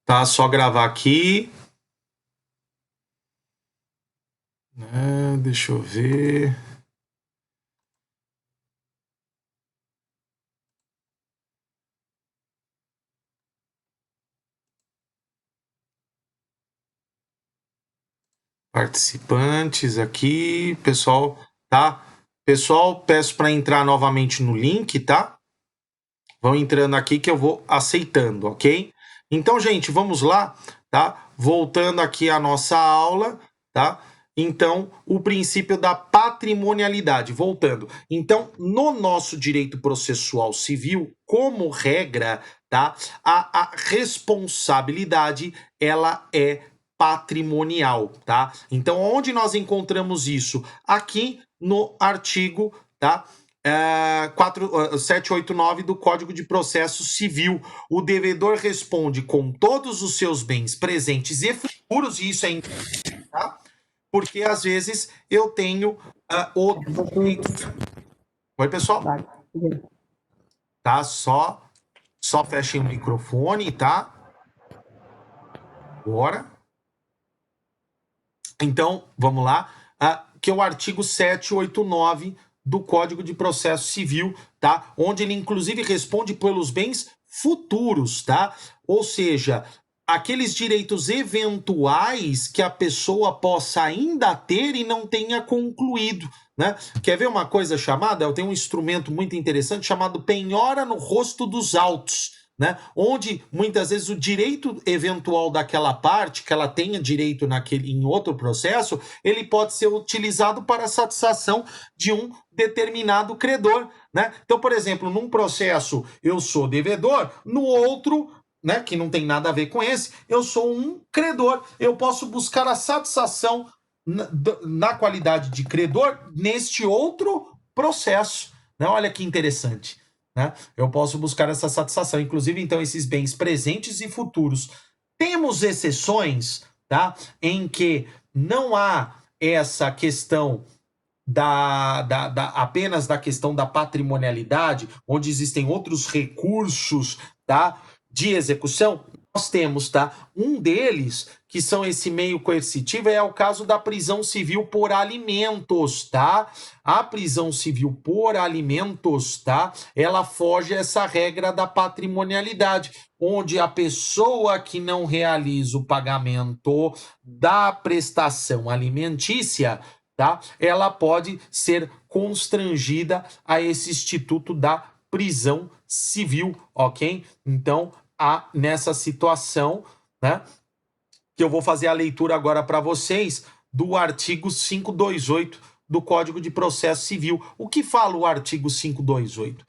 Tá, só gravar aqui. Deixa eu ver. Participantes aqui, pessoal, tá? Pessoal, peço para entrar novamente no link, tá? Vão entrando aqui que eu vou aceitando, ok? Então, gente, vamos lá, tá? Voltando aqui à nossa aula, tá? Então, o princípio da patrimonialidade, voltando. Então, no nosso direito processual civil, como regra, tá? A responsabilidade, ela é patrimonial, tá? Então, onde nós encontramos isso? Aqui no artigo, tá? 789 do Código de Processo Civil. O devedor responde com todos os seus bens presentes e futuros, e isso é importante, tá? Porque às vezes eu tenho outros direitos. Oi, pessoal? Tá? Só fechem o microfone, tá? Agora. Então, vamos lá. Que é o artigo 789 do Código de Processo Civil, tá? Onde ele inclusive responde pelos bens futuros, tá? Ou seja, aqueles direitos eventuais que a pessoa possa ainda ter e não tenha concluído, né? Quer ver uma coisa chamada? Eu tenho um instrumento muito interessante chamado penhora no rosto dos autos, né? Onde muitas vezes o direito eventual daquela parte, que ela tenha direito em outro processo, ele pode ser utilizado para a satisfação de um determinado credor, né? Então, por exemplo, num processo eu sou devedor, no outro, né, que não tem nada a ver com esse, eu sou um credor. Eu posso buscar a satisfação na qualidade de credor neste outro processo, né? Olha que interessante. Né? Eu posso buscar essa satisfação, inclusive, então, esses bens presentes e futuros. Temos exceções, tá? Em que não há essa questão apenas da questão da patrimonialidade, onde existem outros recursos, tá? De execução. Nós temos, tá? Um deles, que são esse meio coercitivo, é o caso da prisão civil por alimentos, tá? A prisão civil por alimentos, tá? Ela foge a essa regra da patrimonialidade, onde a pessoa que não realiza o pagamento da prestação alimentícia, tá? Ela pode ser constrangida a esse instituto da prisão civil, ok? Então, nessa situação, né, que eu vou fazer a leitura agora para vocês do artigo 528 do Código de Processo Civil. O que fala o artigo 528?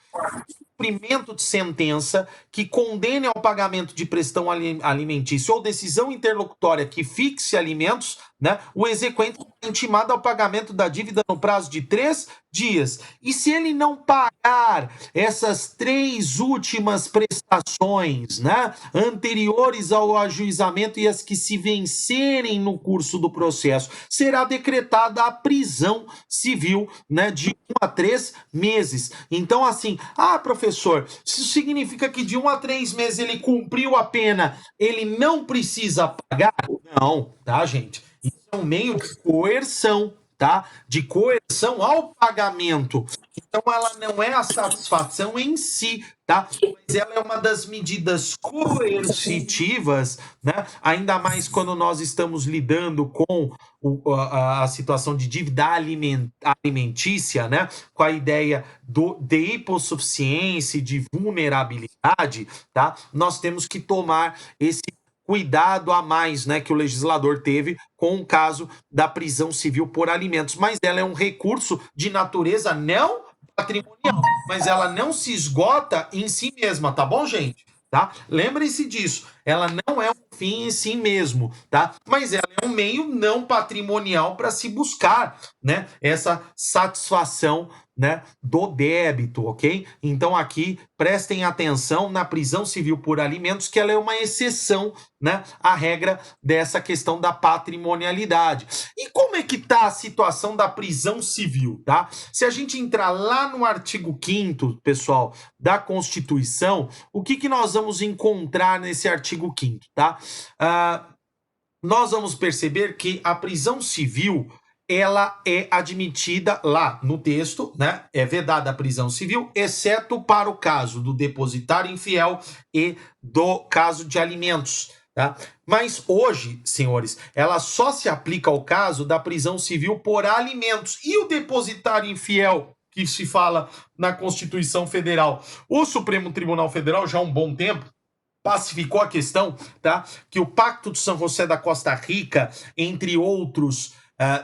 Cumprimento de sentença que condene ao pagamento de prestação alimentícia ou decisão interlocutória que fixe alimentos, né, o exequente é intimado ao pagamento da dívida no prazo de 3 dias. E se ele não pagar essas 3 últimas prestações, né, anteriores ao ajuizamento e as que se vencerem no curso do processo, será decretada a prisão civil, né, de 1 a 3 meses. Então, assim, professor, isso significa que de 1 a 3 meses ele cumpriu a pena, ele não precisa pagar? Não, tá, gente? Isso é um meio de coerção, tá? De coerção ao pagamento. Então, ela não é a satisfação em si, tá? Mas ela é uma das medidas coercitivas, né? Ainda mais quando nós estamos lidando com a situação de dívida alimentícia, né? Com a ideia de hipossuficiência, de vulnerabilidade, tá? Nós temos que tomar esse cuidado a mais, né, que o legislador teve com o caso da prisão civil por alimentos, mas ela é um recurso de natureza não patrimonial, mas ela não se esgota em si mesma, tá bom, gente? Tá? Lembre-se disso, ela não é um fim em si mesmo, tá? Mas ela é um meio não patrimonial para se buscar, né, essa satisfação, né, do débito, ok? Então aqui prestem atenção na prisão civil por alimentos, que ela é uma exceção, né, à regra dessa questão da patrimonialidade. E como é que está a situação da prisão civil, tá? Se a gente entrar lá no artigo 5º, pessoal, da Constituição, o que nós vamos encontrar nesse artigo 5º, tá? Nós vamos perceber que a prisão civil ela é admitida lá no texto, né? É vedada a prisão civil, exceto para o caso do depositário infiel e do caso de alimentos, tá? Mas hoje, senhores, ela só se aplica ao caso da prisão civil por alimentos. E o depositário infiel, que se fala na Constituição Federal? O Supremo Tribunal Federal, já há um bom tempo, pacificou a questão, tá? Que o Pacto de São José da Costa Rica, entre outros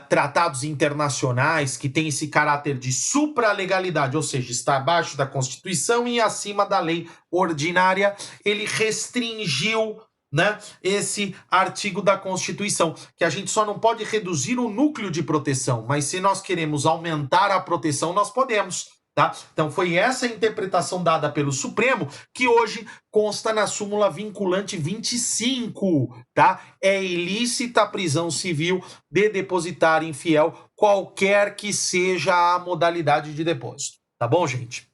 tratados internacionais que têm esse caráter de supralegalidade, ou seja, está abaixo da Constituição e acima da lei ordinária, ele restringiu, né, esse artigo da Constituição, que a gente só não pode reduzir o núcleo de proteção, mas se nós queremos aumentar a proteção, nós podemos. Tá? Então foi essa interpretação dada pelo Supremo que hoje consta na súmula vinculante 25, tá? É ilícita a prisão civil de depositário infiel, qualquer que seja a modalidade de depósito. Tá bom, gente?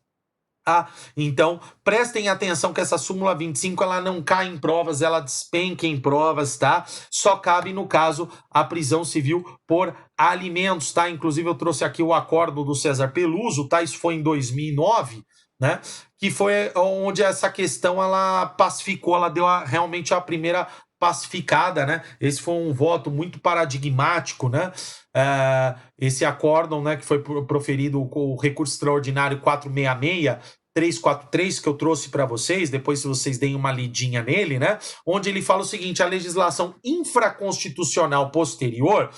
Então, prestem atenção que essa súmula 25, ela não cai em provas, ela despenca em provas, tá? Só cabe, no caso, a prisão civil por alimentos, tá? Inclusive, eu trouxe aqui o acordo do César Peluso, tá? Isso foi em 2009, né? Que foi onde essa questão, ela pacificou, ela deu realmente a primeira pacificada, né? Esse foi um voto muito paradigmático, né? Esse acórdão, né, que foi proferido com o recurso extraordinário 466-343, que eu trouxe para vocês, depois se vocês deem uma lidinha nele, né? Onde ele fala o seguinte: a legislação infraconstitucional posterior,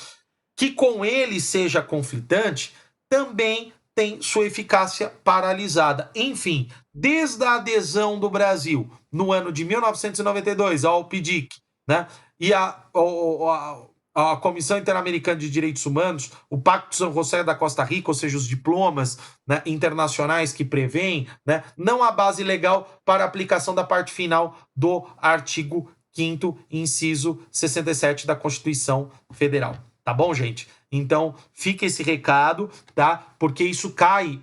que com ele seja conflitante, também tem sua eficácia paralisada. Enfim, desde a adesão do Brasil no ano de 1992 ao PDIC, né, e a Comissão Interamericana de Direitos Humanos, o Pacto de São José da Costa Rica, ou seja, os diplomas, né, internacionais que prevêem, né, não há base legal para a aplicação da parte final do artigo 5º, inciso 67 da Constituição Federal. Tá bom, gente? Então, fica esse recado, tá? Porque isso cai.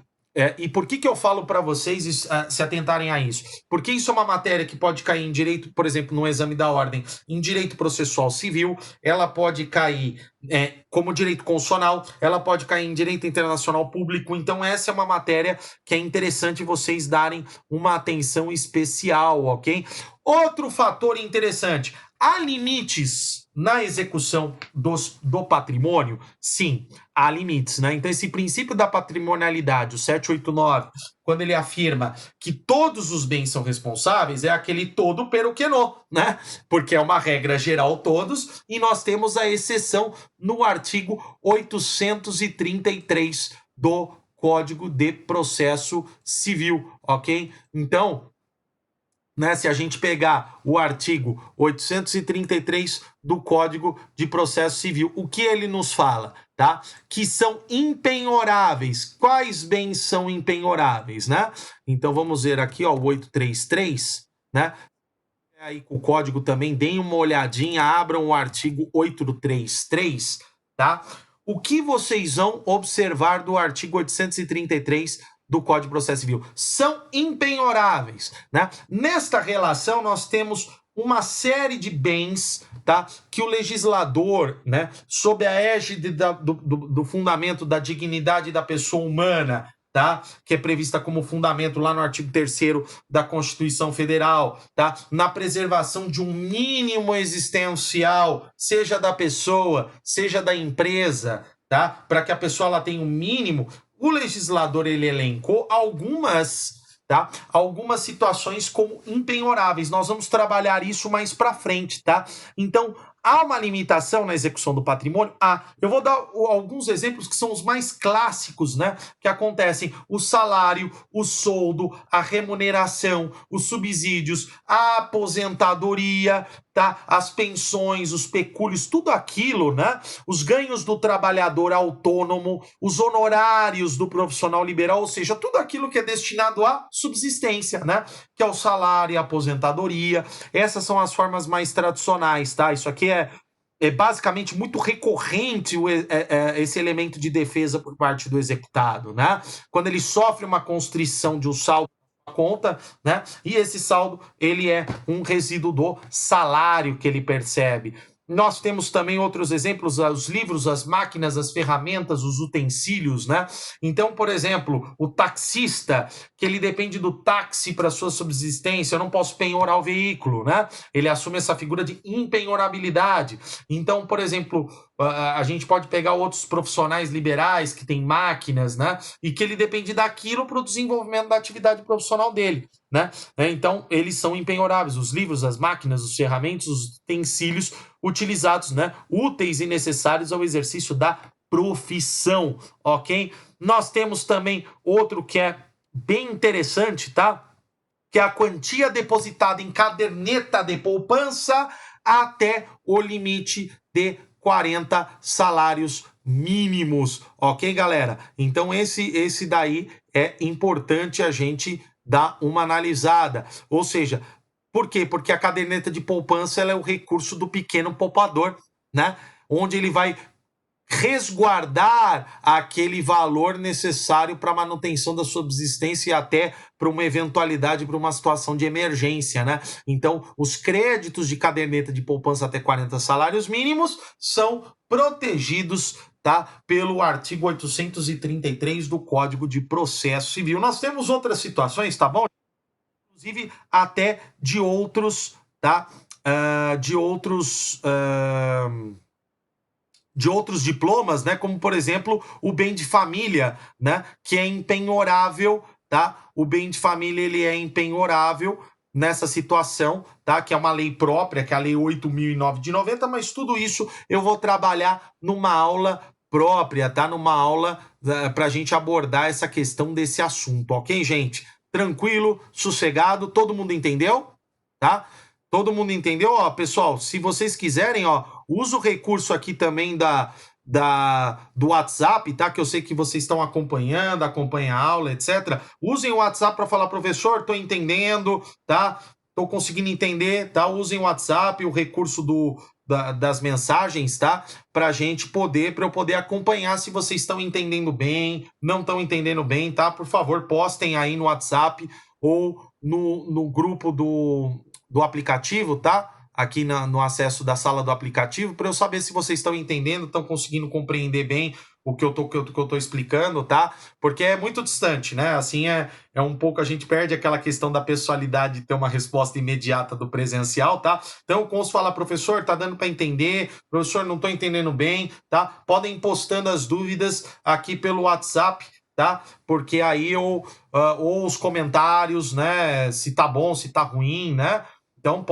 E por que eu falo para vocês se atentarem a isso? Porque isso é uma matéria que pode cair em direito, por exemplo, no exame da ordem, em direito processual civil, ela pode cair como direito constitucional, ela pode cair em direito internacional público. Então essa é uma matéria que é interessante vocês darem uma atenção especial, ok? Outro fator interessante: há limites na execução do patrimônio? Sim, há limites, né? Então, esse princípio da patrimonialidade, o 789, quando ele afirma que todos os bens são responsáveis, é aquele todo pero que no, né? Porque é uma regra geral todos, e nós temos a exceção no artigo 833 do Código de Processo Civil, ok? Então, né, se a gente pegar o artigo 833 do Código de Processo Civil, o que ele nos fala, tá? Que são impenhoráveis. Quais bens são impenhoráveis, né? Então vamos ver aqui, ó, o 833, né? Aí com o código também, deem uma olhadinha, abram o artigo 833, tá? O que vocês vão observar do artigo 833 do Código de Processo Civil? São impenhoráveis, né? Nesta relação, nós temos uma série de bens, tá, que o legislador, né, sob a égide do fundamento da dignidade da pessoa humana, tá, que é prevista como fundamento lá no artigo 3º da Constituição Federal, tá, na preservação de um mínimo existencial, seja da pessoa, seja da empresa, tá, para que a pessoa ela tenha um mínimo. O legislador, ele elencou algumas situações como impenhoráveis. Nós vamos trabalhar isso mais para frente, tá? Então, há uma limitação na execução do patrimônio? Eu vou dar alguns exemplos que são os mais clássicos, né? Que acontecem: o salário, o soldo, a remuneração, os subsídios, a aposentadoria, tá? As pensões, os pecúlios, tudo aquilo, né? Os ganhos do trabalhador autônomo, os honorários do profissional liberal, ou seja, tudo aquilo que é destinado à subsistência, né? Que é o salário, a aposentadoria. Essas são as formas mais tradicionais, tá? Isso aqui é basicamente muito recorrente esse elemento de defesa por parte do executado, né? Quando ele sofre uma constrição de um saldo da conta, né? E esse saldo ele é um resíduo do salário que ele percebe. Nós temos também outros exemplos, os livros, as máquinas, as ferramentas, os utensílios, né? Então, por exemplo, o taxista, que ele depende do táxi para sua subsistência, eu não posso penhorar o veículo, né? Ele assume essa figura de impenhorabilidade. Então, por exemplo, a gente pode pegar outros profissionais liberais que têm máquinas, né? E que ele depende daquilo para o desenvolvimento da atividade profissional dele, né? Então, eles são impenhoráveis. Os livros, as máquinas, os ferramentas, os utensílios utilizados, né? Úteis e necessários ao exercício da profissão, ok? Nós temos também outro que é bem interessante, tá? Que é a quantia depositada em caderneta de poupança até o limite de 40 salários mínimos, ok, galera? Então esse daí é importante a gente dar uma analisada. Ou seja, por quê? Porque a caderneta de poupança ela é o recurso do pequeno poupador, né? Onde ele vai resguardar aquele valor necessário para a manutenção da subsistência e até para uma eventualidade, para uma situação de emergência, né? Então, os créditos de caderneta de poupança até 40 salários mínimos são protegidos, tá? Pelo artigo 833 do Código de Processo Civil. Nós temos outras situações, tá bom? Inclusive até de outros, tá? De outros diplomas, né, como por exemplo o bem de família, né, que é impenhorável, tá? O bem de família ele é impenhorável nessa situação, tá? Que é uma lei própria, que é a lei 8.009 de 90, mas tudo isso eu vou trabalhar numa aula própria, tá? Numa aula para a gente abordar essa questão desse assunto, ok, gente? Tranquilo, sossegado, todo mundo entendeu? Tá? Todo mundo entendeu? Ó, pessoal, se vocês quiserem, ó, usa o recurso aqui também do WhatsApp, tá? Que eu sei que vocês estão acompanhando, acompanham a aula, etc. Usem o WhatsApp para falar, professor, tô entendendo, tá? Tô conseguindo entender, tá? Usem o WhatsApp, o recurso das mensagens, tá? Para eu poder acompanhar se vocês estão entendendo bem, não estão entendendo bem, tá? Por favor, postem aí no WhatsApp ou no grupo do aplicativo, tá? Aqui no acesso da sala do aplicativo, para eu saber se vocês estão entendendo, estão conseguindo compreender bem o que eu tô explicando, tá? Porque é muito distante, né? Assim é um pouco, a gente perde aquela questão da pessoalidade de ter uma resposta imediata do presencial, tá? Então eu posso falar, professor, tá dando para entender, professor, não tô entendendo bem, tá? Podem ir postando as dúvidas aqui pelo WhatsApp, tá? Porque aí ou os comentários, né? Se tá bom, se tá ruim, né? Então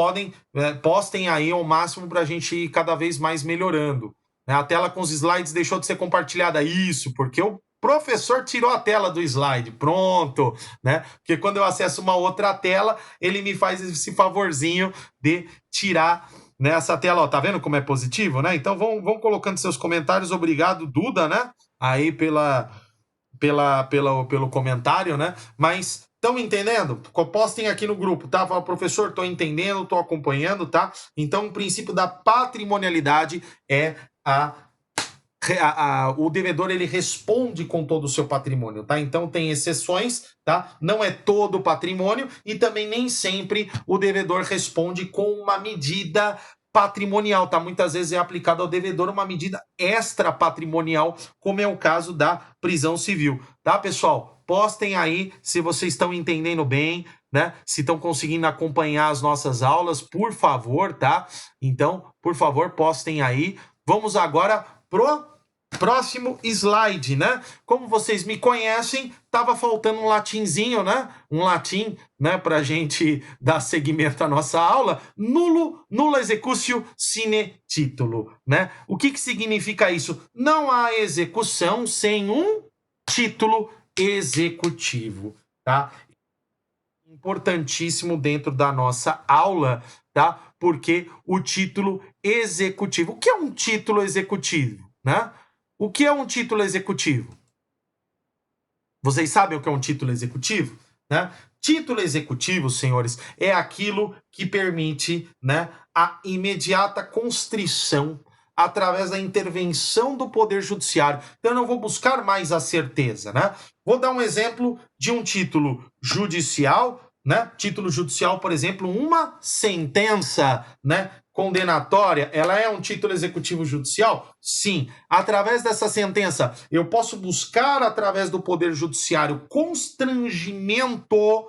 postem aí ao máximo para a gente ir cada vez mais melhorando. Né? A tela com os slides deixou de ser compartilhada. Isso, porque o professor tirou a tela do slide. Pronto, né? Porque quando eu acesso uma outra tela, ele me faz esse favorzinho de tirar nessa tela. Ó, tá vendo como é positivo, né? Então vão colocando seus comentários. Obrigado, Duda, né? Aí pelo comentário, né? Mas estão entendendo? Postem aqui no grupo, tá? Fala, professor, estou entendendo, estou acompanhando, tá? Então, o princípio da patrimonialidade é o devedor ele responde com todo o seu patrimônio, tá? Então tem exceções, tá? Não é todo o patrimônio e também nem sempre o devedor responde com uma medida patrimonial, tá? Muitas vezes é aplicado ao devedor uma medida extra patrimonial, como é o caso da prisão civil, tá, pessoal? Postem aí se vocês estão entendendo bem, né? Se estão conseguindo acompanhar as nossas aulas, por favor, tá? Então, por favor, postem aí. Vamos agora pro próximo slide, né? Como vocês me conhecem, tava faltando um latinzinho, né? Um latim, né? Pra gente dar seguimento à nossa aula. Nulla executio sine titulo, né? O que significa isso? Não há execução sem um título executivo, tá? Importantíssimo dentro da nossa aula, tá? porque o título executivo. O que é um título executivo, né? O que é um título executivo? Vocês sabem o que é um título executivo, né? Título executivo, senhores, é aquilo que permite, né, a imediata constrição através da intervenção do Poder Judiciário. Então, eu não vou buscar mais a certeza, né? Vou dar um exemplo de um título judicial, né? Título judicial, por exemplo, uma sentença, né, condenatória, ela é um título executivo judicial? Sim. Através dessa sentença, eu posso buscar, através do Poder Judiciário, constrangimento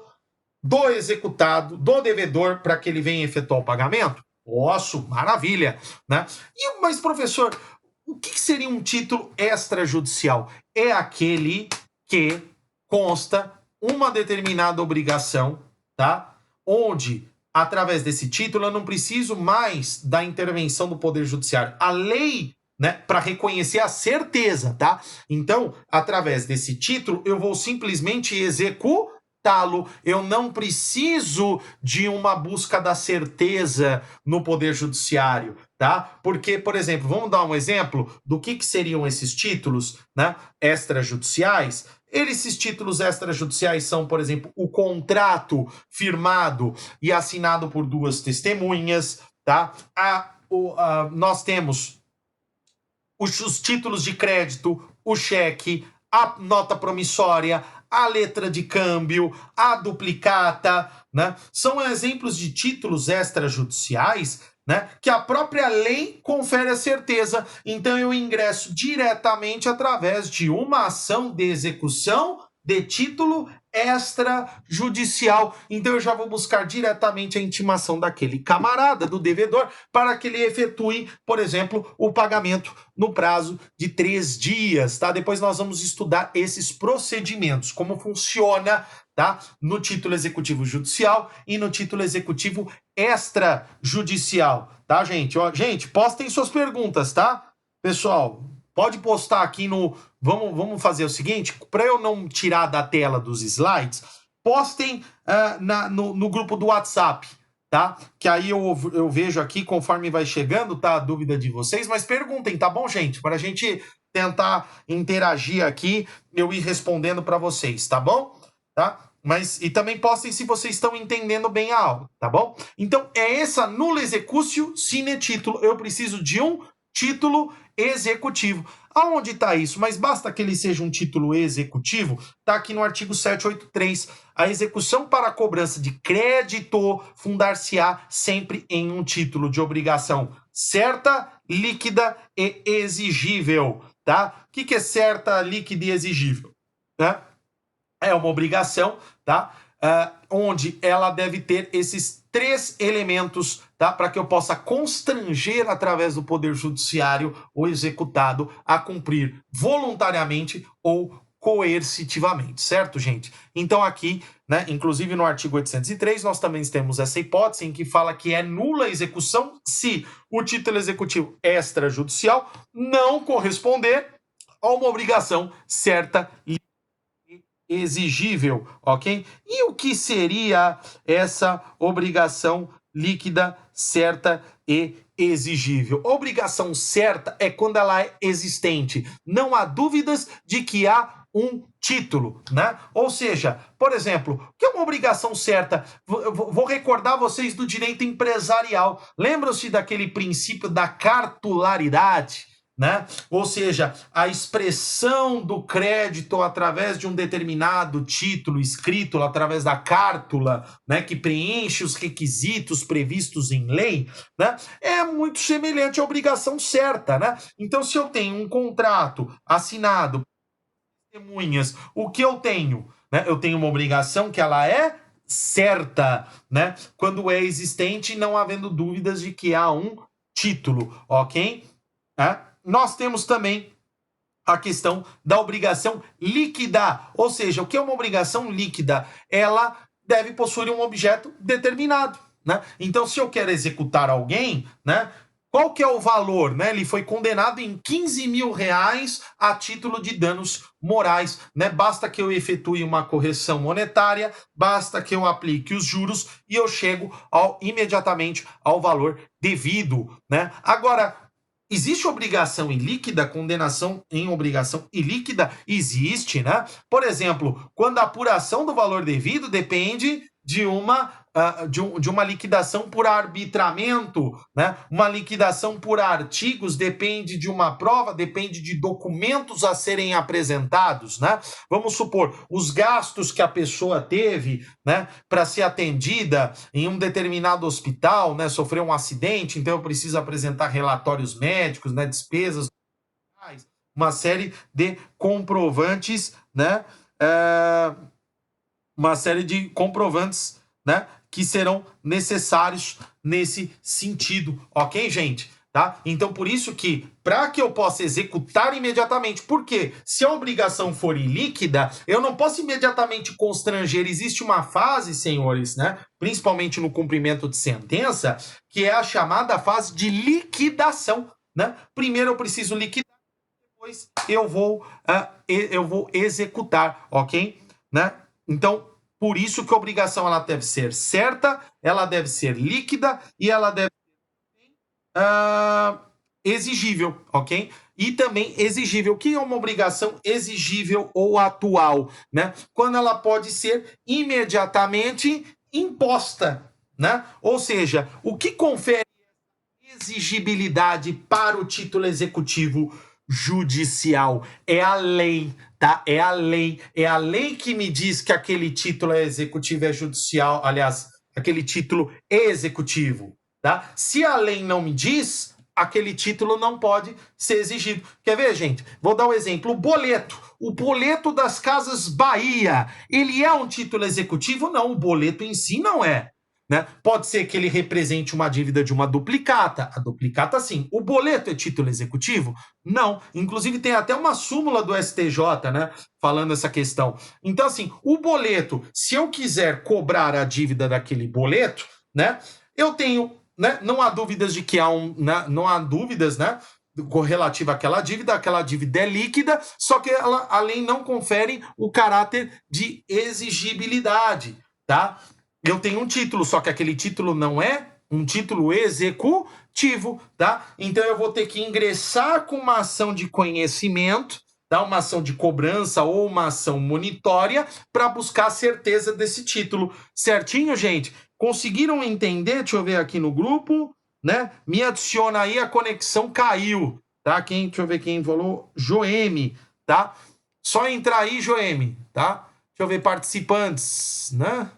do executado, do devedor, para que ele venha efetuar o pagamento? Posso, maravilha, né? Mas, professor, o que seria um título extrajudicial? É aquele que consta uma determinada obrigação, tá? Onde, através desse título, eu não preciso mais da intervenção do Poder Judiciário. A lei, né, para reconhecer a certeza, tá? Então, através desse título, eu vou simplesmente executá-lo. Eu não preciso de uma busca da certeza no Poder Judiciário, tá? Porque, por exemplo, vamos dar um exemplo do que seriam esses títulos, né, extrajudiciais. Esses títulos extrajudiciais são, por exemplo, o contrato firmado e assinado por duas testemunhas, tá? Nós temos os títulos de crédito, o cheque, a nota promissória, a letra de câmbio, a duplicata, né? São exemplos de títulos extrajudiciais, né, que a própria lei confere a certeza. Então eu ingresso diretamente através de uma ação de execução de título extrajudicial. Então eu já vou buscar diretamente a intimação daquele camarada, do devedor, para que ele efetue, por exemplo, o pagamento no prazo de 3 dias, tá? Depois nós vamos estudar esses procedimentos, como funciona, tá? No título executivo judicial e no título executivo extrajudicial, tá, gente? Ó, gente, postem suas perguntas, tá? Pessoal, pode postar aqui no... Vamos fazer o seguinte, para eu não tirar da tela dos slides, postem no grupo do WhatsApp, tá? Que aí eu vejo aqui, conforme vai chegando, tá? A dúvida de vocês, mas perguntem, tá bom, gente? Para a gente tentar interagir aqui, eu ir respondendo para vocês, tá bom? Tá? E também postem se vocês estão entendendo bem a aula, tá bom? Então, é essa nulla executio sine título. Eu preciso de um título executivo. Aonde está isso? Mas basta que ele seja um título executivo? Está aqui no artigo 783. A execução para a cobrança de crédito fundar-se-á sempre em um título de obrigação certa, líquida e exigível, tá? O que é certa, líquida e exigível? Né? É uma obrigação, tá? Onde ela deve ter esses 3 elementos, tá? Para que eu possa constranger através do Poder Judiciário o executado a cumprir voluntariamente ou coercitivamente, certo, gente? Então aqui, né, inclusive no artigo 803, nós também temos essa hipótese em que fala que é nula a execução se o título executivo extrajudicial não corresponder a uma obrigação certa e exigível, ok? E o que seria essa obrigação líquida, certa e exigível? Obrigação certa é quando ela é existente. Não há dúvidas de que há um título, né? Ou seja, por exemplo, o que é uma obrigação certa? Vou recordar vocês do direito empresarial. Lembram-se daquele princípio da cartularidade? Né? Ou seja, a expressão do crédito através de um determinado título escrito através da cártula, né, que preenche os requisitos previstos em lei, né, é muito semelhante à obrigação certa, né? Então, se eu tenho um contrato assinado por testemunhas, o que eu tenho? Né? Eu tenho uma obrigação que ela é certa, né? Quando é existente, não havendo dúvidas de que há um título, ok? Nós temos também a questão da obrigação líquida, ou seja, o que é uma obrigação líquida? Ela deve possuir um objeto determinado, né? Então, se eu quero executar alguém, né, Qual que é o valor, né? Ele foi condenado em 15 mil reais a título de danos morais, né? Basta que eu efetue uma correção monetária, basta que eu aplique os juros e eu chego imediatamente ao valor devido, né? Agora, existe obrigação ilíquida, condenação em obrigação ilíquida? Existe, né? Por exemplo, quando a apuração do valor devido depende de uma liquidação por arbitramento, né? Uma liquidação por artigos depende de uma prova, depende de documentos a serem apresentados, né? Vamos supor, os gastos que a pessoa teve, né, para ser atendida em um determinado hospital, né, sofreu um acidente, então eu preciso apresentar relatórios médicos, né, despesas, uma série de comprovantes, né? Uma série de comprovantes, né, que serão necessários nesse sentido, ok, gente? Tá? Então, por isso que, para que eu possa executar imediatamente, porque se a obrigação for ilíquida, eu não posso imediatamente constranger. Existe uma fase, senhores, né, principalmente no cumprimento de sentença, que é a chamada fase de liquidação, né? Primeiro eu preciso liquidar, depois eu vou executar, ok? Né? Então, por isso que a obrigação ela deve ser certa, ela deve ser líquida e ela deve ser exigível, ok? E também exigível. O que é uma obrigação exigível ou atual, né? Quando ela pode ser imediatamente imposta, né? Ou seja, o que confere exigibilidade para o título executivo judicial é a lei, tá? É a lei que me diz que aquele título é executivo, é judicial, aliás, aquele título é executivo, tá? Se a lei não me diz, aquele título não pode ser exigido. Quer ver, gente? Vou dar um exemplo. O boleto das Casas Bahia, ele é um título executivo? Não, o boleto em si não é. Né? Pode ser que ele represente uma dívida de uma duplicata. A duplicata, sim. O boleto é título executivo? Não. Inclusive, tem até uma súmula do STJ, né? Falando essa questão. Então, assim, o boleto, se eu quiser cobrar a dívida daquele boleto, né? Eu tenho, né? Não há dúvidas de que não há dúvidas, né? Relativa àquela dívida é líquida, só que a lei não confere o caráter de exigibilidade, tá? Eu tenho um título, só que aquele título não é um título executivo, tá? Então eu vou ter que ingressar com uma ação de conhecimento, tá? Uma ação de cobrança ou uma ação monitória para buscar a certeza desse título. Certinho, gente? Conseguiram entender? Deixa eu ver aqui no grupo, né? Me adiciona aí, a conexão caiu, tá? Deixa eu ver quem falou. Joeme, tá? Só entrar aí, Joeme, tá? Deixa eu ver participantes, né?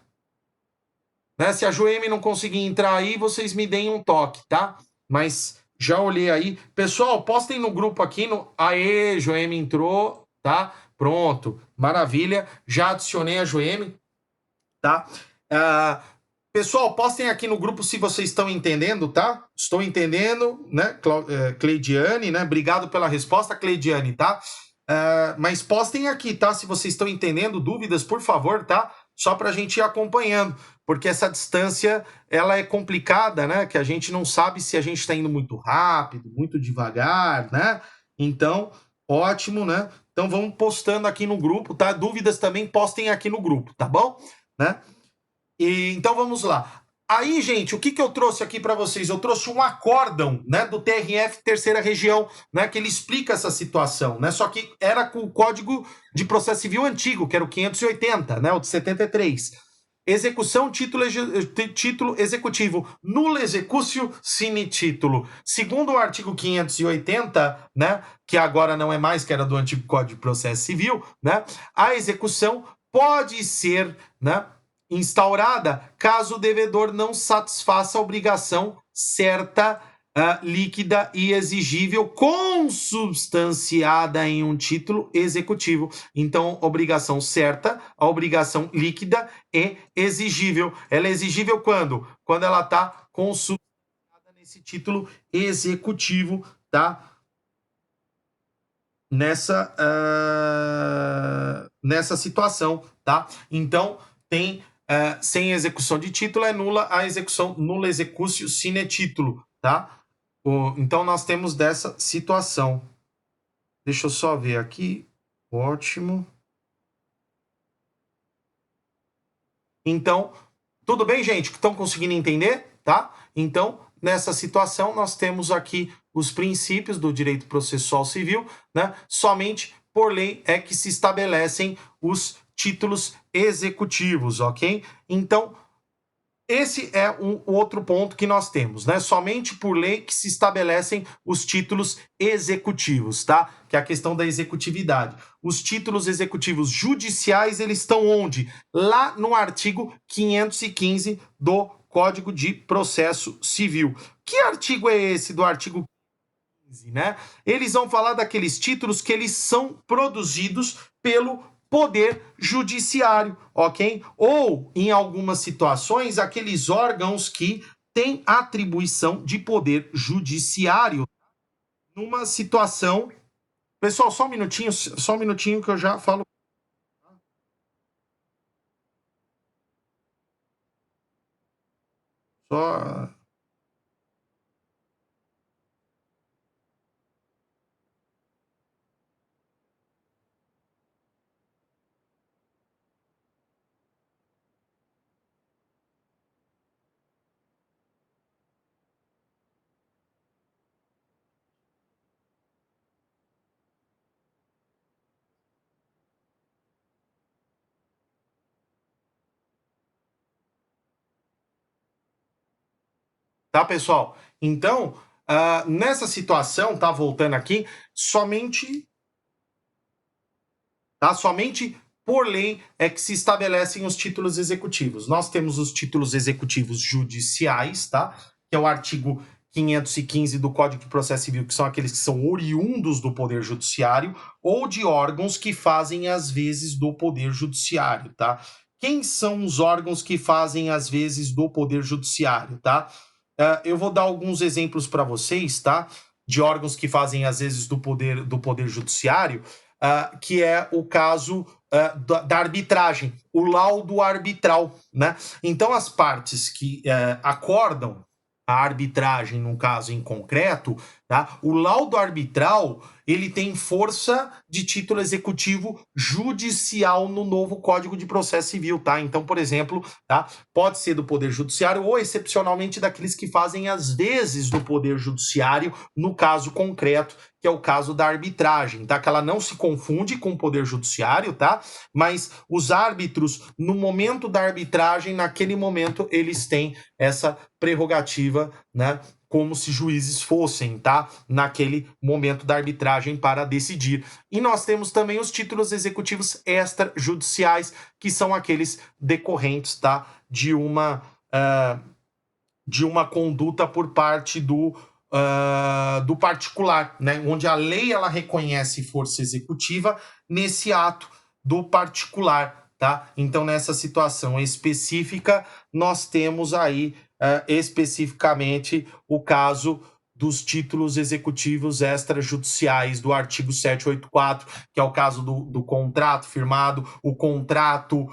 Se a Joeme não conseguir entrar aí, vocês me deem um toque, tá? Mas já olhei aí. Pessoal, postem no grupo aqui. Aê, Joeme entrou, tá? Pronto, maravilha. Já adicionei a Joeme, tá? Pessoal, postem aqui no grupo se vocês estão entendendo, tá? Estou entendendo, né? Cleidiane, né? Obrigado pela resposta, Cleidiane, tá? Mas postem aqui, tá? Se vocês estão entendendo, dúvidas, por favor, tá? Só para a gente ir acompanhando, porque essa distância ela é complicada, né? Que a gente não sabe se a gente está indo muito rápido, muito devagar, né? Então, ótimo, né? Então vamos postando aqui no grupo, tá? Dúvidas também postem aqui no grupo, tá bom? Né? Então vamos lá. Aí, gente, o que eu trouxe aqui para vocês? Eu trouxe um acórdão, né, do TRF Terceira Região, né, que ele explica essa situação, né? Só que era com o Código de Processo Civil antigo, que era o 580, né, o de 73. Execução, título executivo, nulo executio sine título. Segundo o artigo 580, né, que agora não é mais, que era do antigo Código de Processo Civil, né, a execução pode ser, né, instaurada caso o devedor não satisfaça a obrigação certa, líquida e exigível consubstanciada em um título executivo. Então, obrigação certa, a obrigação líquida e exigível. Ela é exigível quando? Quando ela está consubstanciada nesse título executivo, tá? Nessa situação, tá? Então, tem sem execução de título é nula a execução, nula executio sine título, tá? Então, nós temos dessa situação. Deixa eu só ver aqui. Ótimo. Então, tudo bem, gente? Estão conseguindo entender? Tá? Então, nessa situação, nós temos aqui os princípios do direito processual civil, né? Somente por lei é que se estabelecem os títulos executivos, ok? Então, esse é um outro ponto que nós temos, né? Somente por lei que se estabelecem os títulos executivos, tá? Que é a questão da executividade. Os títulos executivos judiciais, eles estão onde? Lá no artigo 515 do Código de Processo Civil. Que artigo é esse do artigo 15, né? Eles vão falar daqueles títulos que eles são produzidos pelo Poder Judiciário, ok? Ou, em algumas situações, aqueles órgãos que têm atribuição de poder judiciário. Numa situação. Pessoal, só um minutinho que eu já falo. Só. Tá, pessoal? Então, nessa situação, tá voltando aqui, somente. Tá? Somente por lei é que se estabelecem os títulos executivos. Nós temos os títulos executivos judiciais, tá? Que é o artigo 515 do Código de Processo Civil, que são aqueles que são oriundos do Poder Judiciário ou de órgãos que fazem as vezes do Poder Judiciário, tá? Quem são os órgãos que fazem as vezes do Poder Judiciário, tá? Eu vou dar alguns exemplos para vocês, tá? De órgãos que fazem as vezes do Poder Judiciário, que é o caso da arbitragem, o laudo arbitral, né? Então, as partes que acordam a arbitragem, num caso em concreto, tá? O laudo arbitral, ele tem força de título executivo judicial no novo Código de Processo Civil, tá? Então, por exemplo, tá? Pode ser do Poder Judiciário ou, excepcionalmente, daqueles que fazem as vezes do Poder Judiciário, no caso concreto, que é o caso da arbitragem, tá? Que ela não se confunde com o Poder Judiciário, tá? Mas os árbitros, no momento da arbitragem, naquele momento, eles têm essa prerrogativa, né? Como se juízes fossem, tá? Naquele momento da arbitragem para decidir. E nós temos também os títulos executivos extrajudiciais, que são aqueles decorrentes, tá? De uma conduta por parte do particular, né? Onde a lei ela reconhece força executiva nesse ato do particular, tá? Então, nessa situação específica, nós temos aí especificamente o caso dos títulos executivos extrajudiciais do artigo 784, que é o caso do contrato firmado, o contrato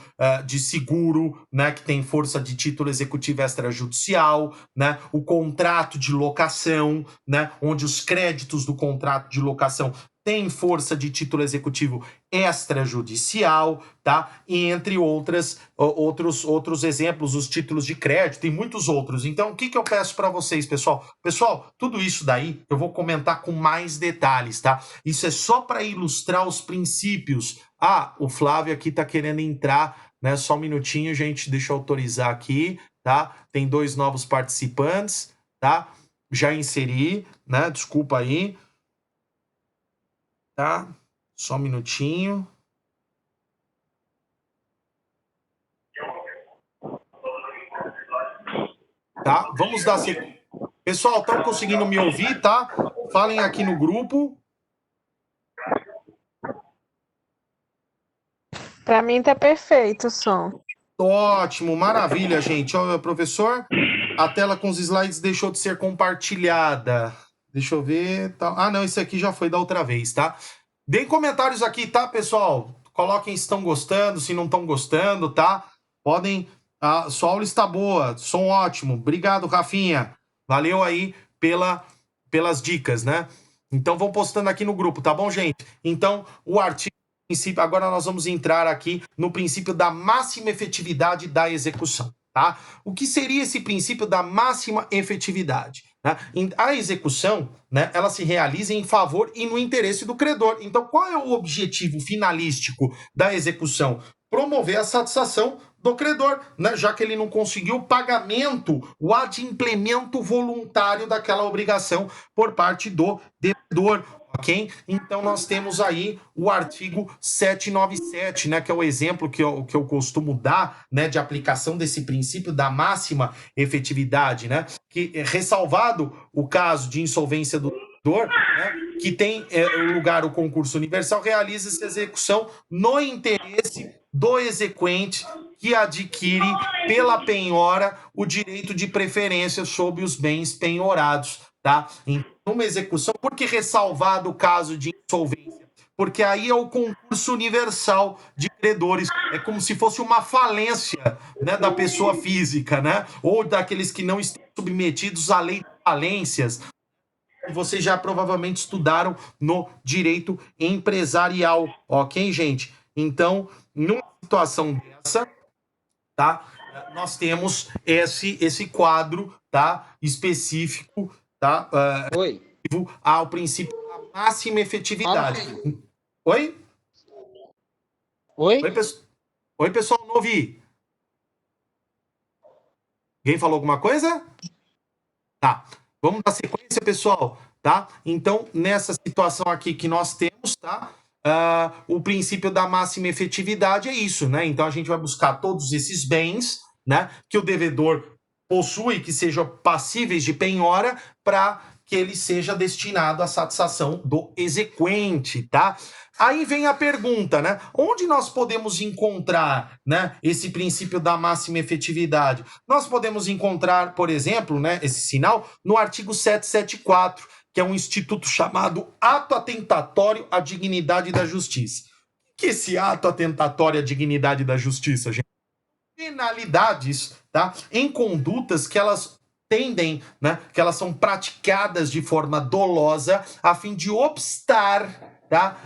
de seguro, né, que tem força de título executivo extrajudicial, né, o contrato de locação, né, onde os créditos do contrato de locação tem força de título executivo extrajudicial, tá? E entre outros exemplos, os títulos de crédito e muitos outros. Então, o que eu peço para vocês, pessoal? Pessoal, tudo isso daí eu vou comentar com mais detalhes, tá? Isso é só para ilustrar os princípios. O Flávio aqui tá querendo entrar, né? Só um minutinho, gente, deixa eu autorizar aqui, tá? Tem 2 novos participantes, tá? Já inseri, né? Desculpa aí. Tá? Só um minutinho. Tá? Vamos dar sequência. Pessoal, estão conseguindo me ouvir, tá? Falem aqui no grupo. Para mim tá perfeito o som. Ótimo, maravilha, gente. Ó, professor, a tela com os slides deixou de ser compartilhada. Deixa eu ver. Tá. Não, esse aqui já foi da outra vez, tá? Deem comentários aqui, tá, pessoal? Coloquem se estão gostando, se não estão gostando, tá? Podem. Sua aula está boa, som ótimo. Obrigado, Rafinha. Valeu aí pelas dicas, né? Então vão postando aqui no grupo, tá bom, gente? Então, o artigo, agora nós vamos entrar aqui no princípio da máxima efetividade da execução, tá? O que seria esse princípio da máxima efetividade? Né? A execução, né, ela se realiza em favor e no interesse do credor. Então, qual é o objetivo finalístico da execução? Promover a satisfação do credor, né? Já que ele não conseguiu o pagamento, o adimplemento voluntário daquela obrigação por parte do devedor, ok? Então nós temos aí o artigo 797, né, que é o exemplo que eu costumo dar, né, de aplicação desse princípio da máxima efetividade, né, que ressalvado o caso de insolvência do devedor, né, que tem lugar o concurso universal, realiza essa execução no interesse do exequente que adquire pela penhora o direito de preferência sobre os bens penhorados, tá? Então, uma execução, por que ressalvado o caso de insolvência? Porque aí é o concurso universal de credores, é como se fosse uma falência, né, da pessoa física, né? Ou daqueles que não estão submetidos à lei de falências. Vocês já provavelmente estudaram no direito empresarial, ok, gente? Então, numa situação dessa, tá? Nós temos esse quadro, tá? Específico, tá? Oi. Ao princípio da máxima efetividade. Oi? Oi? Oi, pessoal, não ouvi. Alguém falou alguma coisa? Tá. Vamos dar sequência, pessoal, tá? Então, nessa situação aqui que nós temos, tá? O princípio da máxima efetividade é isso, né? Então, a gente vai buscar todos esses bens, né? Que o devedor possui, que sejam passíveis de penhora, para que ele seja destinado à satisfação do exequente, tá? Aí vem a pergunta, né? Onde nós podemos encontrar, né, esse princípio da máxima efetividade? Nós podemos encontrar, por exemplo, né, esse sinal no artigo 774, que é um instituto chamado ato atentatório à dignidade da justiça. O que é esse ato atentatório à dignidade da justiça, gente? Penalidades, tá? Em condutas que elas tendem, né, que elas são praticadas de forma dolosa a fim de obstar, tá,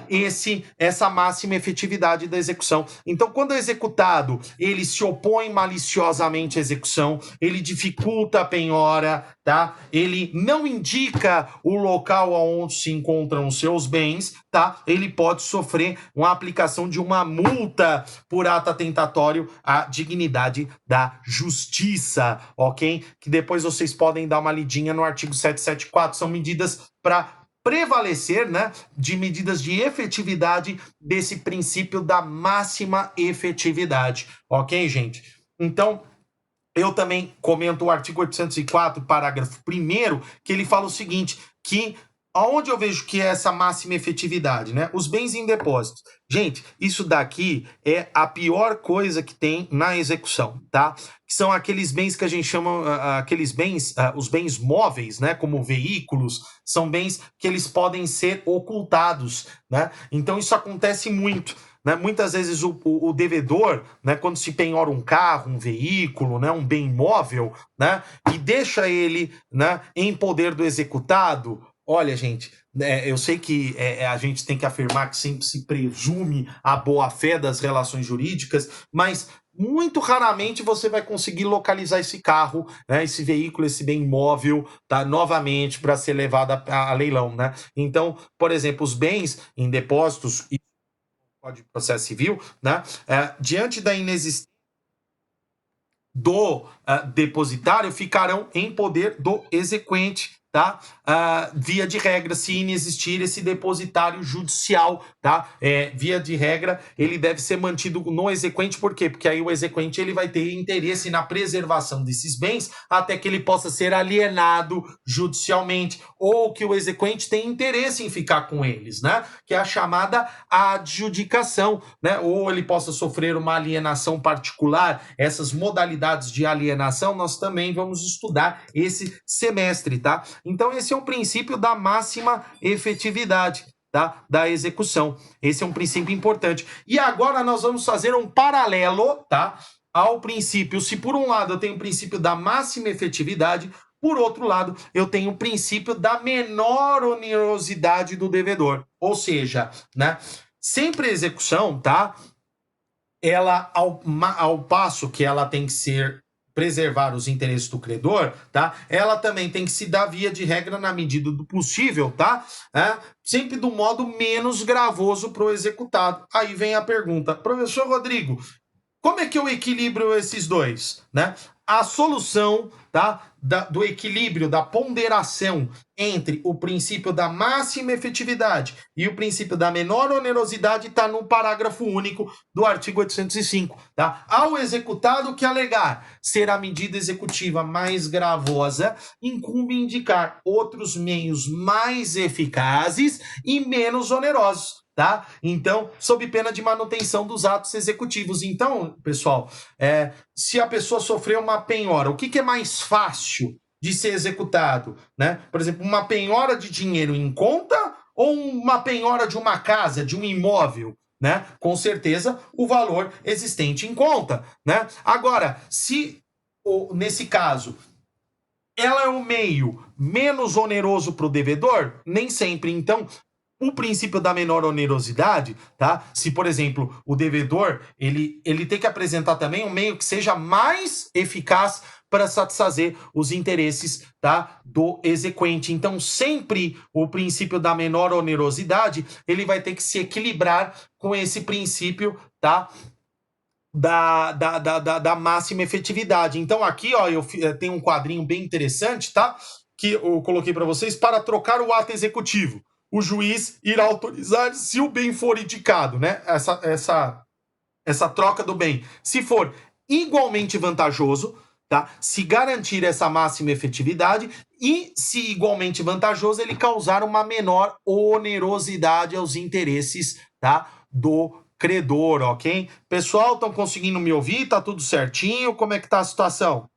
essa máxima efetividade da execução. Então, quando o executado ele se opõe maliciosamente à execução, ele dificulta a penhora, tá? Ele não indica o local onde se encontram os seus bens, tá? Ele pode sofrer uma aplicação de uma multa por ato atentatório à dignidade da justiça, ok? Que depois vocês podem dar uma lidinha no artigo 774, são medidas para prevalecer, né, de medidas de efetividade desse princípio da máxima efetividade, ok, gente? Então, eu também comento o artigo 804, parágrafo 1º, que ele fala o seguinte, que aonde eu vejo que é essa máxima efetividade, né? Os bens em depósito. Gente, isso daqui é a pior coisa que tem na execução, tá? Que são aqueles bens que a gente chama, aqueles bens, os bens móveis, né? Como veículos, são bens que eles podem ser ocultados, né? Então isso acontece muito. Né? Muitas vezes o devedor, né, quando se penhora um carro, um veículo, né, um bem móvel, né, e deixa ele, né, em poder do executado, olha, gente, eu sei que a gente tem que afirmar que sempre se presume a boa-fé das relações jurídicas, mas muito raramente você vai conseguir localizar esse carro, né, esse veículo, esse bem imóvel, tá, novamente para ser levado a leilão, né? Então, por exemplo, os bens em depósitos e Código de Processo Civil, né, diante da inexistência do depositário, ficarão em poder do exequente, tá? Via de regra, se inexistir esse depositário judicial, tá? Via de regra, ele deve ser mantido no exequente, por quê? Porque aí o exequente ele vai ter interesse na preservação desses bens até que ele possa ser alienado judicialmente, ou que o exequente tem interesse em ficar com eles, né? Que é a chamada adjudicação, né? Ou ele possa sofrer uma alienação particular. Essas modalidades de alienação nós também vamos estudar esse semestre, tá? Então, esse é o princípio da máxima efetividade, tá? Da execução. Esse é um princípio importante. E agora nós vamos fazer um paralelo, tá? Ao princípio. Se por um lado eu tenho o princípio da máxima efetividade, Por outro lado, eu tenho o princípio da menor onerosidade do devedor. Ou seja, né, sempre a execução, tá? Ela, ao passo que ela tem que ser preservar os interesses do credor, tá? Ela também tem que se dar via de regra na medida do possível, tá? Sempre do modo menos gravoso para o executado. Aí vem a pergunta, professor Rodrigo, como é que eu equilibro esses dois, né? A solução, tá, do equilíbrio, da ponderação entre o princípio da máxima efetividade e o princípio da menor onerosidade está no parágrafo único do artigo 805, tá? Ao executado que alegar ser a medida executiva mais gravosa, incumbe indicar outros meios mais eficazes e menos onerosos. Tá? Então, sob pena de manutenção dos atos executivos. Então, pessoal, se a pessoa sofreu uma penhora, o que é mais fácil de ser executado? Né? Por exemplo, uma penhora de dinheiro em conta ou uma penhora de uma casa, de um imóvel? Né? Com certeza, o valor existente em conta. Né? Agora, se nesse caso ela é um meio menos oneroso para o devedor, nem sempre. Então, o princípio da menor onerosidade, tá? Se, por exemplo, o devedor, ele tem que apresentar também um meio que seja mais eficaz para satisfazer os interesses, tá, do exequente. Então, sempre o princípio da menor onerosidade, ele vai ter que se equilibrar com esse princípio, tá, da máxima efetividade. Então, aqui, ó, eu tenho um quadrinho bem interessante, tá? Que eu coloquei para vocês para trocar o ato executivo. O juiz irá autorizar se o bem for indicado, né? Essa troca do bem. Se for igualmente vantajoso, tá? Se garantir essa máxima efetividade e, se igualmente vantajoso, ele causar uma menor onerosidade aos interesses, tá, do credor, ok? Pessoal, estão conseguindo me ouvir? Tá tudo certinho? Como é que tá a situação?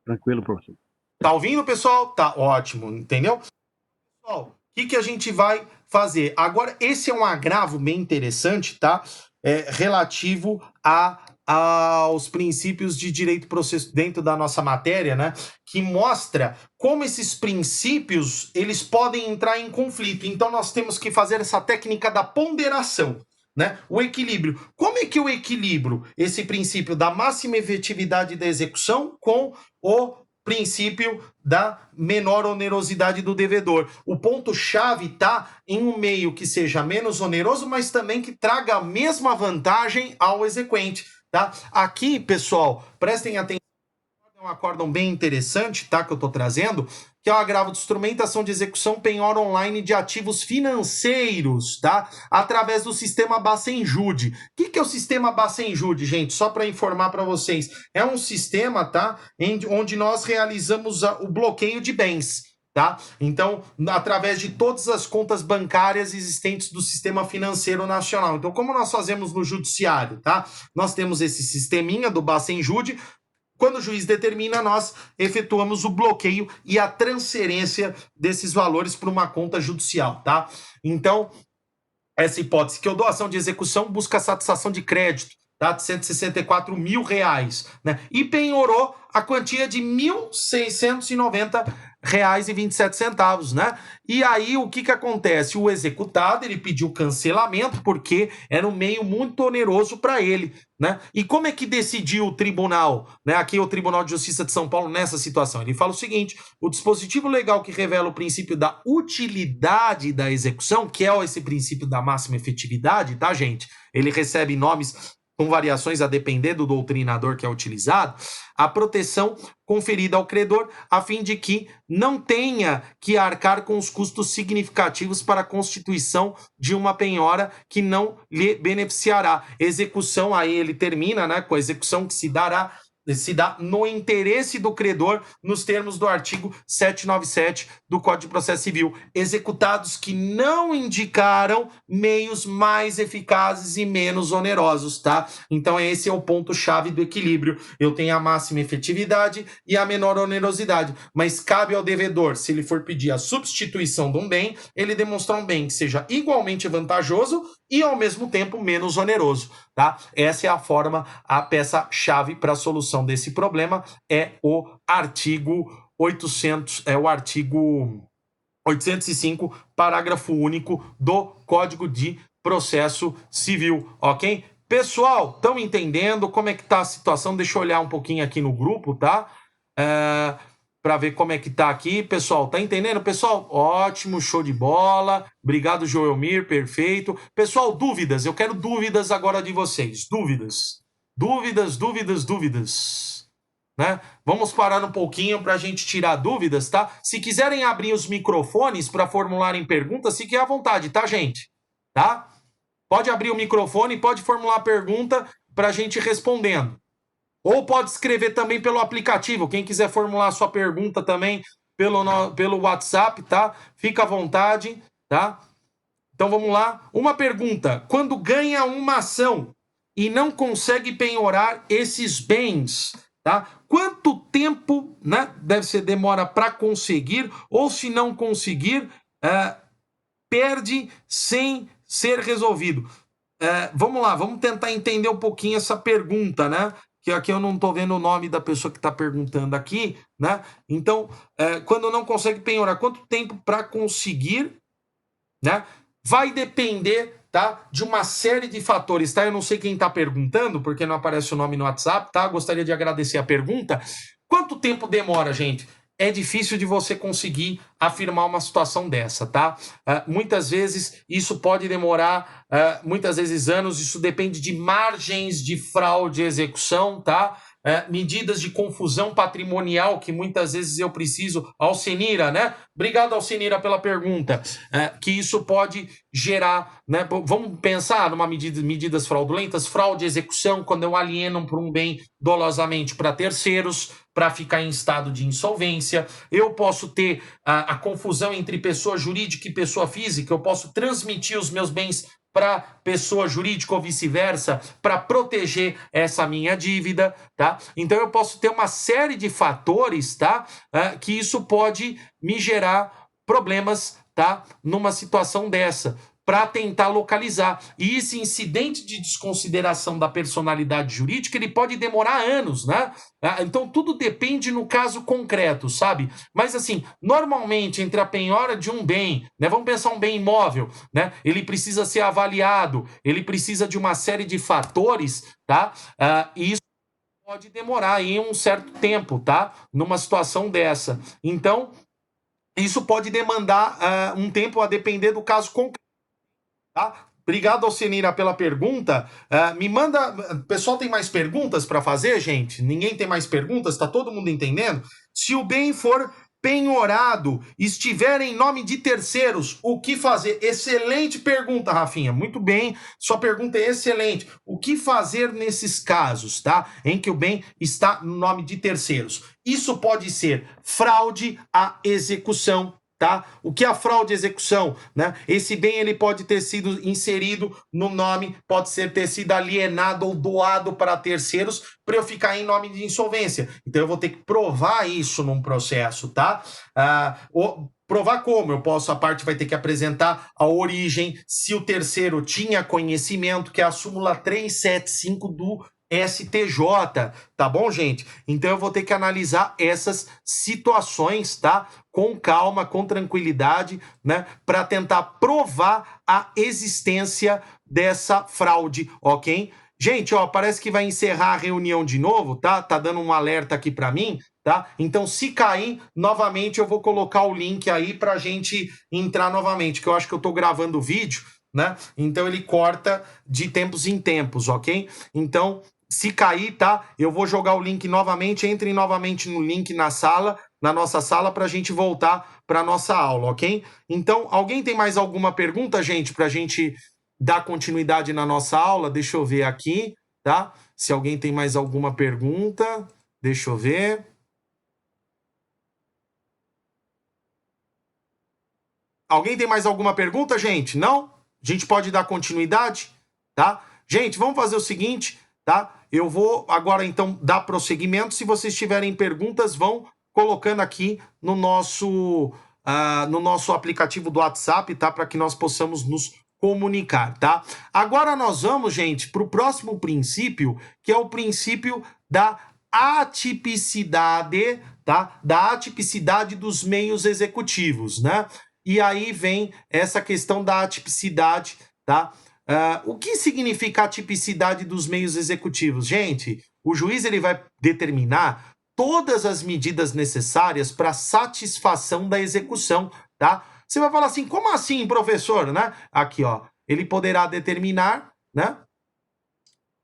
Tranquilo, professor. Tá ouvindo, pessoal? Tá ótimo, entendeu? Pessoal, o que a gente vai fazer? Agora, esse é um agravo bem interessante, tá? Relativo aos princípios de direito processo dentro da nossa matéria, né? Que mostra como esses princípios eles podem entrar em conflito. Então, nós temos que fazer essa técnica da ponderação. Né? O equilíbrio. Como é que eu equilibro esse princípio da máxima efetividade da execução com o princípio da menor onerosidade do devedor? O ponto-chave está em um meio que seja menos oneroso, mas também que traga a mesma vantagem ao exequente. Tá? Aqui, pessoal, prestem atenção. É um acórdão bem interessante, tá, que eu estou trazendo, que é o agravo de instrumentação de execução penhora online de ativos financeiros, tá? Através do sistema Bacenjude. O que é o sistema Bacenjude, gente? Só para informar para vocês. É um sistema, tá? Onde nós realizamos o bloqueio de bens. Tá? Então, através de todas as contas bancárias existentes do sistema financeiro nacional. Então, como nós fazemos no judiciário, tá? Nós temos esse sisteminha do Bacenjude. Quando o juiz determina, nós efetuamos o bloqueio e a transferência desses valores para uma conta judicial, tá? Então, essa hipótese que eu dou ação de execução busca satisfação de crédito, tá? De R$164 mil, né? E penhorou a quantia de R$1.690,27, né? E aí, o que acontece? O executado, ele pediu cancelamento porque era um meio muito oneroso para ele, né? E como é que decidiu o tribunal, né? Aqui o Tribunal de Justiça de São Paulo nessa situação. Ele fala o seguinte: o dispositivo legal que revela o princípio da utilidade da execução, que é esse princípio da máxima efetividade, tá, gente? Ele recebe nomes com variações a depender do doutrinador que é utilizado, a proteção conferida ao credor a fim de que não tenha que arcar com os custos significativos para a constituição de uma penhora que não lhe beneficiará. Execução, aí ele termina, né, com a execução que se dará se dá no interesse do credor, nos termos do artigo 797 do Código de Processo Civil, executados que não indicaram meios mais eficazes e menos onerosos, tá? Então esse é o ponto-chave do equilíbrio. Eu tenho a máxima efetividade e a menor onerosidade, mas cabe ao devedor, se ele for pedir a substituição de um bem, ele demonstrar um bem que seja igualmente vantajoso e ao mesmo tempo menos oneroso, tá? Essa é a forma, a peça-chave para a solução desse problema é o artigo 805, parágrafo único do Código de Processo Civil, ok? Pessoal, estão entendendo como é que tá a situação? Deixa eu olhar um pouquinho aqui no grupo, tá? Para ver como é que tá aqui. Pessoal, tá entendendo? Pessoal, ótimo, show de bola. Obrigado, Joelmir, perfeito. Pessoal, dúvidas? Eu quero dúvidas agora de vocês. Dúvidas, né? Vamos parar um pouquinho para a gente tirar dúvidas, tá? Se quiserem abrir os microfones para formularem perguntas, fiquem à vontade, tá, gente? Tá? Pode abrir o microfone, pode formular a pergunta para a gente respondendo. Ou pode escrever também pelo aplicativo. Quem quiser formular a sua pergunta também pelo WhatsApp, tá? Fica à vontade, tá? Então vamos lá. Uma pergunta. Quando ganha uma ação e não consegue penhorar esses bens, tá? Quanto tempo, né, demora para conseguir, ou se não conseguir, perde sem ser resolvido? Vamos lá, vamos tentar entender um pouquinho essa pergunta, né? Que aqui eu não estou vendo o nome da pessoa que está perguntando aqui, né? Então, quando não consegue penhorar, quanto tempo para conseguir, né? Vai depender, tá, de uma série de fatores, tá? Eu não sei quem está perguntando, porque não aparece o nome no WhatsApp, tá? Gostaria de agradecer a pergunta. Quanto tempo demora, gente? É difícil de você conseguir afirmar uma situação dessa, tá? Muitas vezes isso pode demorar, muitas vezes anos, isso depende de margens de fraude e execução, tá? Medidas de confusão patrimonial que muitas vezes eu preciso, Alcenira, né? Obrigado, Alcenira, pela pergunta. Que isso pode gerar, né? Vamos pensar numa medidas fraudulentas, fraude e execução, quando eu alieno por um bem dolosamente para terceiros, para ficar em estado de insolvência. Eu posso ter a confusão entre pessoa jurídica e pessoa física, eu posso transmitir os meus bens para pessoa jurídica ou vice-versa, para proteger essa minha dívida, tá? Então eu posso ter uma série de fatores, tá? Que isso pode me gerar problemas, tá? Numa situação dessa, para tentar localizar. E esse incidente de desconsideração da personalidade jurídica, ele pode demorar anos, né? Então tudo depende no caso concreto, sabe? Mas assim, normalmente entre a penhora de um bem, né? Vamos pensar um bem imóvel, né? Ele precisa ser avaliado, ele precisa de uma série de fatores, tá? E isso pode demorar aí um certo tempo, tá? Numa situação dessa. Então, isso pode demandar um tempo a depender do caso concreto. Tá? Obrigado, Alcenira, pela pergunta. Me manda. O pessoal tem mais perguntas para fazer, gente? Ninguém tem mais perguntas? Está todo mundo entendendo? Se o bem for penhorado, estiver em nome de terceiros, o que fazer? Excelente pergunta, Rafinha. Muito bem, sua pergunta é excelente. O que fazer nesses casos, tá? Em que o bem está no nome de terceiros? Isso pode ser fraude à execução. Tá? O que é a fraude e execução? Né? Esse bem ele pode ter sido inserido no nome, pode ter sido alienado ou doado para terceiros para eu ficar em nome de insolvência. Então eu vou ter que provar isso num processo, tá? Provar como? A parte vai ter que apresentar a origem, se o terceiro tinha conhecimento, que é a súmula 375 do STJ, tá bom, gente? Então eu vou ter que analisar essas situações, tá? Com calma, com tranquilidade, né? Para tentar provar a existência dessa fraude, ok? Gente, ó, parece que vai encerrar a reunião de novo, tá? Tá dando um alerta aqui para mim, tá? Então, se cair, novamente eu vou colocar o link aí pra gente entrar novamente, que eu acho que eu tô gravando o vídeo, né? Então ele corta de tempos em tempos, ok? Então, se cair, tá? Eu vou jogar o link novamente, entrem novamente no link na nossa sala, para a gente voltar para nossa aula, ok? Então, alguém tem mais alguma pergunta, gente, para a gente dar continuidade na nossa aula? Deixa eu ver aqui. tá? Se alguém tem mais alguma pergunta, deixa eu ver. Alguém tem mais alguma pergunta, gente? Não? A gente pode dar continuidade, tá? Gente, vamos fazer o seguinte, tá? Eu vou agora, então, dar prosseguimento. Se vocês tiverem perguntas, vão colocando aqui no nosso aplicativo do WhatsApp, tá? Para que nós possamos nos comunicar, tá? Agora nós vamos, gente, para o próximo princípio, que é o princípio da atipicidade, tá? Da atipicidade dos meios executivos, né? E aí vem essa questão da atipicidade, tá? O que significa a atipicidade dos meios executivos? Gente, o juiz ele vai determinar todas as medidas necessárias para satisfação da execução, tá? Você vai falar assim, como assim, professor, né? Aqui, ó, ele poderá determinar, né?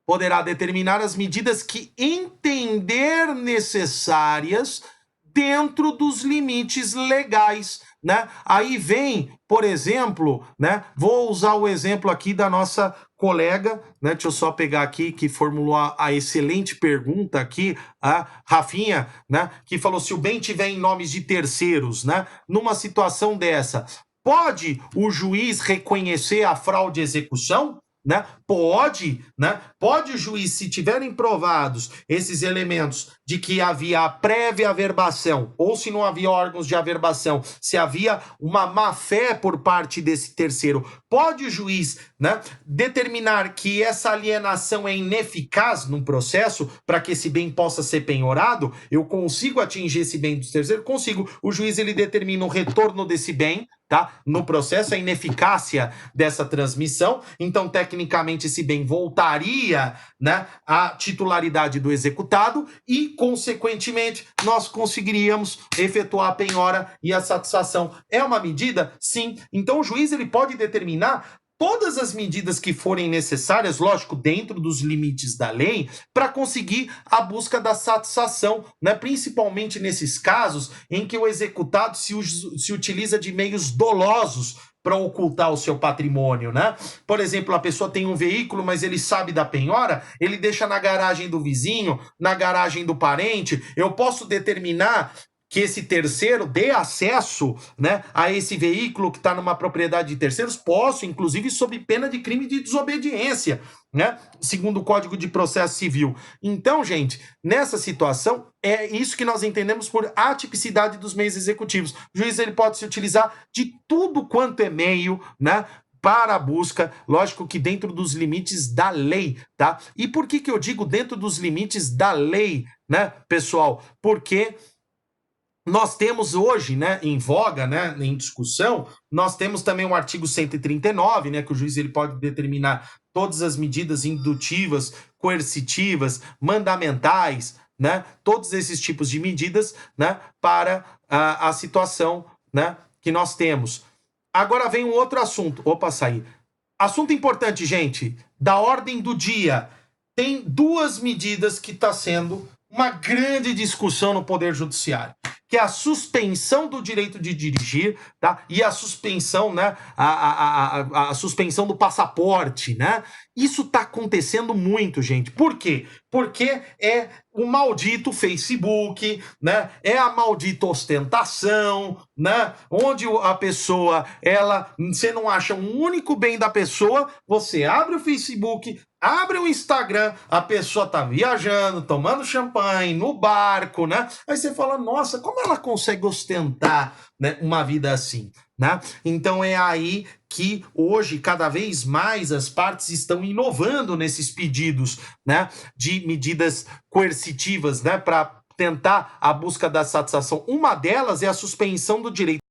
Poderá determinar as medidas que entender necessárias dentro dos limites legais, né? Aí vem, por exemplo, né? Vou usar o exemplo aqui da nossa colega, né? Deixa eu só pegar aqui, que formulou a excelente pergunta aqui, a Rafinha, né? Que falou, se o bem tiver em nomes de terceiros, né? Numa situação dessa, pode o juiz reconhecer a fraude à execução? Né? Pode, né? Pode o juiz, se tiverem provados esses elementos de que havia a prévia averbação, ou se não havia órgãos de averbação, se havia uma má-fé por parte desse terceiro, pode o juiz, né, determinar que essa alienação é ineficaz num processo para que esse bem possa ser penhorado? Eu consigo atingir esse bem do terceiro? Consigo. O juiz ele determina o retorno desse bem, tá? No processo, a ineficácia dessa transmissão. Então, tecnicamente, esse bem voltaria, né, à titularidade do executado e, consequentemente, nós conseguiríamos efetuar a penhora e a satisfação. É uma medida? Sim. Então, o juiz ele pode determinar todas as medidas que forem necessárias, lógico, dentro dos limites da lei, para conseguir a busca da satisfação, né? Principalmente nesses casos em que o executado se utiliza de meios dolosos para ocultar o seu patrimônio, né? Por exemplo, a pessoa tem um veículo, mas ele sabe da penhora, ele deixa na garagem do vizinho, na garagem do parente. Eu posso determinar que esse terceiro dê acesso, né, a esse veículo que está numa propriedade de terceiros, posso, inclusive, sob pena de crime de desobediência, né, segundo o Código de Processo Civil. Então, gente, nessa situação, é isso que nós entendemos por atipicidade dos meios executivos. O juiz ele pode se utilizar de tudo quanto é meio, né, para a busca, lógico que dentro dos limites da lei, tá? E por que eu digo dentro dos limites da lei, né, pessoal? Porque nós temos hoje, né, em voga, né, em discussão, nós temos também o artigo 139, né, que o juiz ele pode determinar todas as medidas indutivas, coercitivas, mandamentais, né, todos esses tipos de medidas, né, para a situação, né, que nós temos. Agora vem um outro assunto. Opa, saí. Assunto importante, gente, da ordem do dia. Tem duas medidas que está sendo uma grande discussão no Poder Judiciário, que é a suspensão do direito de dirigir, tá? E a suspensão, né? A suspensão do passaporte, né? Isso tá acontecendo muito, gente. Por quê? Porque é o maldito Facebook, né? É a maldita ostentação, né? Onde a pessoa, você não acha um único bem da pessoa, você abre o Facebook, abre o Instagram, a pessoa tá viajando, tomando champanhe, no barco, né? Aí você fala, nossa, como ela consegue ostentar, né, uma vida assim, né? Então é aí que hoje, cada vez mais, as partes estão inovando nesses pedidos, né, de medidas coercitivas, né, para tentar a busca da satisfação. Uma delas é a suspensão do direito